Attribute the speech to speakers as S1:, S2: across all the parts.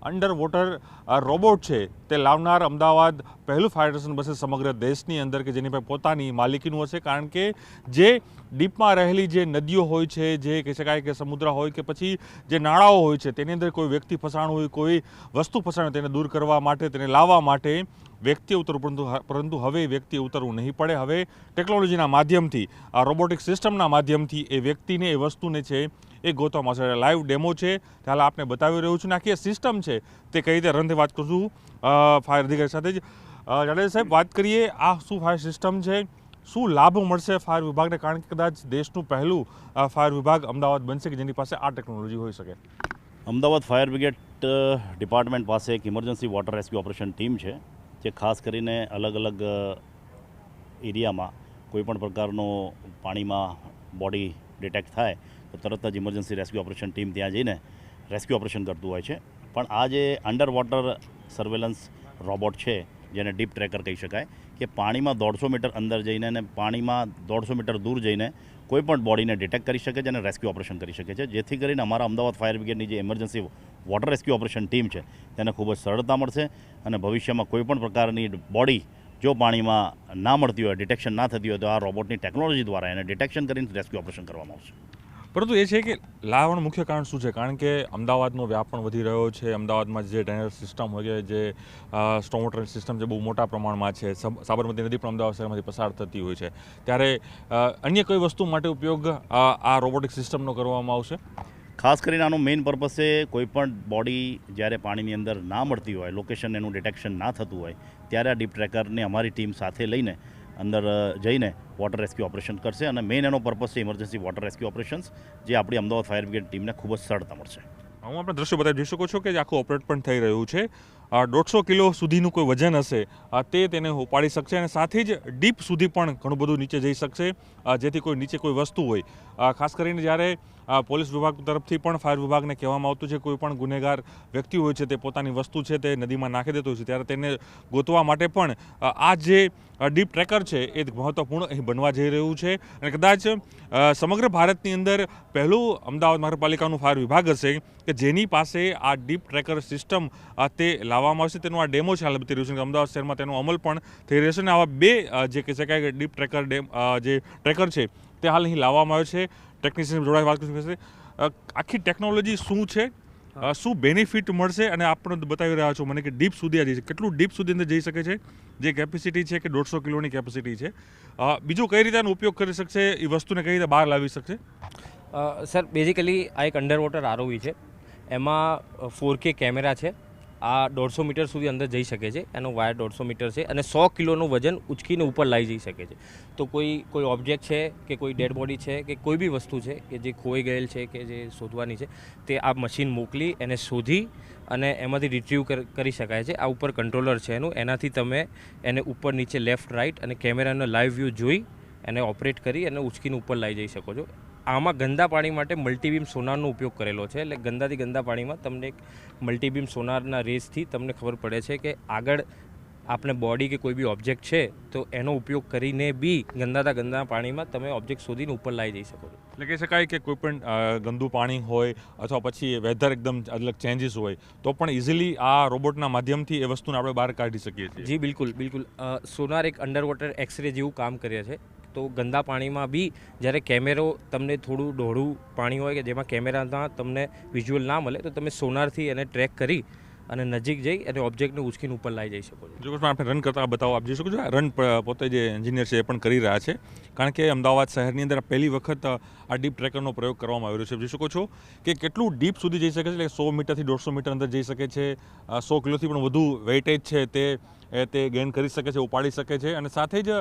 S1: Under water robot છે તે લાવનાર અમદાવાદ પહેલું ફાયર સ્ટેશન બનશે સમગ્ર દેશની અંદર કે જેની પાસે પોતાની માલિકીનું હશે, કારણ કે જે ડીપમાં રહેલી જે નદીઓ હોય છે, જે કહી શકાય કે સમુદ્ર હોય કે પછી જે નાળાઓ હોય છે, તેની અંદર કોઈ વ્યક્તિ ફસાણું હોય, કોઈ વસ્તુ ફસાણ તેને દૂર કરવા માટે, તેને લાવવા માટે વ્યક્તિ ઉતરવું, પરંતુ હવે વ્યક્તિ ઉતરવું નહીં પડે. હવે ટેકનોલોજીના માધ્યમથી, આ રોબોટિક સિસ્ટમના માધ્યમથી એ વ્યક્તિને, એ વસ્તુને છે એ ગોતવામાં આવશે. લાઈવ ડેમો છે તે હાલ આપને બતાવી રહ્યું છું ને આખી સિસ્ટમ છે તે કઈ રીતે રનથી વાત કરશું ફાયર અધિકારી સાથે જ. જાડેજા સાહેબ, વાત કરીએ આ શું ફાયર સિસ્ટમ છે, શું લાભ મળશે ફાયર વિભાગને, કારણ કે કદાચ દેશનું પહેલું ફાયર વિભાગ અમદાવાદ બનશે કે જેની પાસે આ ટેકનોલોજી હોઈ શકે?
S2: અમદાવાદ ફાયર બ્રિગેડ ડિપાર્ટમેન્ટ પાસે એક emergency water rescue operation team છે, જે ખાસ કરીને અલગ અલગ એરિયામાં કોઈપણ પ્રકારનો પાણીમાં બોડી ડિટેક્ટ થાય તો તરત જ ઇમરજન્સી રેસ્ક્યુ ઓપરેશન ટીમ ત્યાં જઈને રેસ્ક્યુ ઓપરેશન કરતું હોય છે. પણ આ જે અંડર વોટર સર્વેલન્સ રોબોટ છે, જેને ડીપ ટ્રેકર કહી શકાય, કે પાણીમાં 150 મીટર અંદર જઈને અને પાણીમાં 150 મીટર દૂર જઈને કોઈ પણ બોડીને ડિટેક્ટ કરી શકે છે અને રેસ્ક્યુ ઓપરેશન કરી શકે છે, જેથી કરીને અમારા અમદાવાદ ફાયર બ્રિગેડની જે emergency water rescue operation team છે તેને ખૂબ જ સરળતા મળશે અને ભવિષ્યમાં કોઈપણ પ્રકારની બોડી જો પાણીમાં ના મળતી હોય, ડિટેક્શન ના થતી હોય, તો આ રોબોટની ટેકનોલોજી દ્વારા એને ડિટેક્શન કરીને રેસ્ક્યુ ઓપરેશન કરવામાં આવશે.
S1: પરંતુ એ છે કે લાવવાનું મુખ્ય કારણ શું છે? કારણ કે અમદાવાદનો વ્યાપ પણ વધી રહ્યો છે. અમદાવાદમાં જે ડ્રેનેજ સિસ્ટમ હોય, જે સ્ટોમ વોટર સિસ્ટમ જે બહુ મોટા પ્રમાણમાં છે, સાબરમતી નદી પણ અમદાવાદ શહેરમાંથી પસાર થતી હોય છે, ત્યારે અન્ય કઈ વસ્તુ માટે ઉપયોગ આ રોબોટિક સિસ્ટમનો કરવામાં આવશે?
S2: ખાસ કરીને આનો મેઇન પર્પસ છે કોઈપણ બોડી જ્યારે પાણીની અંદર ના મળતી હોય, લોકેશન એનું ડિટેક્શન ના થતું હોય, ત્યારે આ ડીપ ટ્રેકરને અમારી ટીમ સાથે લઈને અંદર જઈને વોટર રેસ્ક્યુ ઓપરેશન કરશે અને મેઇન એનો પર્પસ છે ઇમરજન્સી વોટર રેસ્ક્યુ ઓપરેશન્સ, જે આપણી અમદાવાદ ફાયર બ્રિગેડ ટીમને ખૂબ જ સરળતા મળશે.
S1: હું આપણે દ્રશ્યો બતાવી જોઈ શકો છો કે આખું ઓપરેટ પણ થઈ રહ્યું છે. 150 કિલો સુધીનું કોઈ વજન હશે તેને ઉપાડી શકશે અને સાથે જ ડીપ સુધી પણ ઘણું બધું નીચે જઈ શકશે, જેથી કોઈ નીચે કોઈ વસ્તુ હોય, ખાસ કરીને જ્યારે પોલીસ વિભાગ તરફથી પણ ફાયર વિભાગને કહેવામાં આવતું છે કોઈ પણ ગુનેગાર વ્યક્તિ હોય છે તે પોતાની વસ્તુ છે તે નદીમાં નાખી દેતો હોય છે, ત્યારે તેને ગોતવા માટે પણ આ જે ડીપ ટ્રેકર છે એ મહત્વપૂર્ણ અહીં બનવા જઈ રહ્યું છે. અને કદાચ સમગ્ર ભારતની અંદર પહેલું અમદાવાદ મહાનગરપાલિકાનું ફાયર વિભાગ હશે કે જેની પાસે આ ડીપ ટ્રેકર સિસ્ટમ તે લાવવામાં આવશે. તેનું આ ડેમો છે હાલ બતાવી રહ્યું છે કે અમદાવાદ શહેરમાં તેનો અમલ પણ થઈ રહ્યો છે અને આવા બે જે કહી શકાય કે ડીપ ટ્રેકર જે ટ્રેકર છે તે હાલ અહીં લાવવામાં આવ્યો છે. ટેકનિશિયન જોડાઈ વાત કરી શકશે. આખી ટેકનોલોજી શું છે, શું બેનિફિટ મળશે, અને આપણે બતાવી રહ્યા છો મને કે ડીપ સુધી આ જઈ શકે, કેટલું ડીપ સુધી અંદર જઈ શકે છે, જે કેપેસિટી છે કે 150 કિલોની કેપેસિટી છે. બીજું કઈ રીતે આનો ઉપયોગ કરી શકશે, એ વસ્તુને કઈ રીતે બહાર લાવી શકશે?
S3: સર, બેઝિકલી આ એક અંડર વોટર આરઓવી છે, એમાં 4K કેમેરા છે. આ 150 મીટર સુધી અંદર જઈ શકે છે, એનો વાયર 150 મીટર છે અને 100 કિલોનું વજન ઉચકીને ઉપર લાવી જઈ શકે છે. તો કોઈ ઓબ્જેક્ટ છે કે કોઈ ડેડ બોડી છે કે કોઈ બી વસ્તુ છે કે જે ખોઈ ગયેલ છે કે જે શોધવાની છે, તે આ મશીન મોકલી એને શોધી અને એમાંથી રિટ્રીવ કરી શકાય છે. આ ઉપર કંટ્રોલર છે એનું, એનાથી તમે એને ઉપર નીચે લેફ્ટ રાઈટ અને કેમેરાનો લાઈવ વ્યૂ જોઈ એને ઓપરેટ કરી અને ઉચકીને ઉપર લાવી જઈ શકો છો. આમાં ગંદા પાણી માટે મલ્ટીબીમ સોનારનો ઉપયોગ કરેલો છે, એટલે ગંદાથી ગંદા પાણીમાં તમને એક મલ્ટીબીમ સોનારના રેસથી તમને ખબર પડે છે કે આગળ આપણે બોડી કે કોઈ બી ઓબ્જેક્ટ છે તો એનો ઉપયોગ કરીને બી ગંદા પાણીમાં તમે ઓબ્જેક્ટ શોધીને ઉપર લાવી જઈ શકો છો.
S1: એટલે કહી શકાય કે કોઈ પણ ગંદુ પાણી હોય અથવા પછી વેધર એકદમ અલગ ચેન્જીસ હોય તો પણ ઇઝીલી આ રોબોટના માધ્યમથી એ વસ્તુને આપણે બહાર કાઢી શકીએ છીએ.
S3: જી બિલકુલ. સોનાર એક અંડર વોટર એક્સરે જેવું કામ કરે છે. તો ગંદા પાણીમાં બી જ્યારે કેમેરો તમને થોડું ડોળું પાણી હોય કે જેમાં કેમેરામાં તમને વિઝ્યુઅલ ના મળે તો તમે સોનારથી એને ટ્રેક કરી અને નજીક જઈ અને ઓબ્જેક્ટને ઉચકીને ઉપર લાવી જઈ શકો છો.
S1: જો આપણે રન કરતા બતાવો, આપ જોઈ શકો છો રન પોતે જે એન્જિનિયર છે એ પણ કરી રહ્યા છે, કારણ કે અમદાવાદ શહેરની અંદર પહેલી વખત આ ડીપ ટ્રેકરનો પ્રયોગ કરવામાં આવ્યો છે. જોઈ શકો છો કે કેટલું ડીપ સુધી જઈ શકે છે, એટલે 100 મીટરથી 150 મીટર અંદર જઈ શકે છે. 100 કિલોથી પણ વધુ વેઇટેજ છે તે ગેઇન કરી શકે છે, ઉપાડી શકે છે અને સાથે જ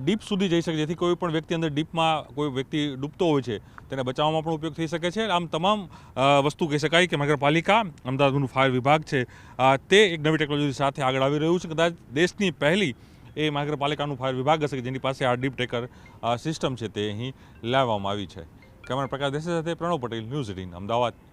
S1: ડીપ સુધી જઈ શકે, જેથી કોઈ પણ વ્યક્તિ અંદર ડીપમાં કોઈ વ્યક્તિ ડૂબતો હોય છે તેને બચાવવામાં પણ ઉપયોગ થઈ શકે છે. આમ તમામ વસ્તુ કહી શકાય કે મહાનગરપાલિકા અમદાવાદનું ફાયર વિભાગ છે તે એક નવી ટેકનોલોજી સાથે આગળ આવી રહ્યું છે. કદાચ દેશની પહેલી એ મહાનગરપાલિકાનું ફાયર વિભાગ હશે કે જેની પાસે આ ડીપ ટ્રેકર સિસ્ટમ છે તે અહીં લાવવામાં આવી છે. કેમેરા પ્રકાશ દેસાઈ સાથે પ્રણવ પટેલ, ન્યૂઝ 18 અમદાવાદ.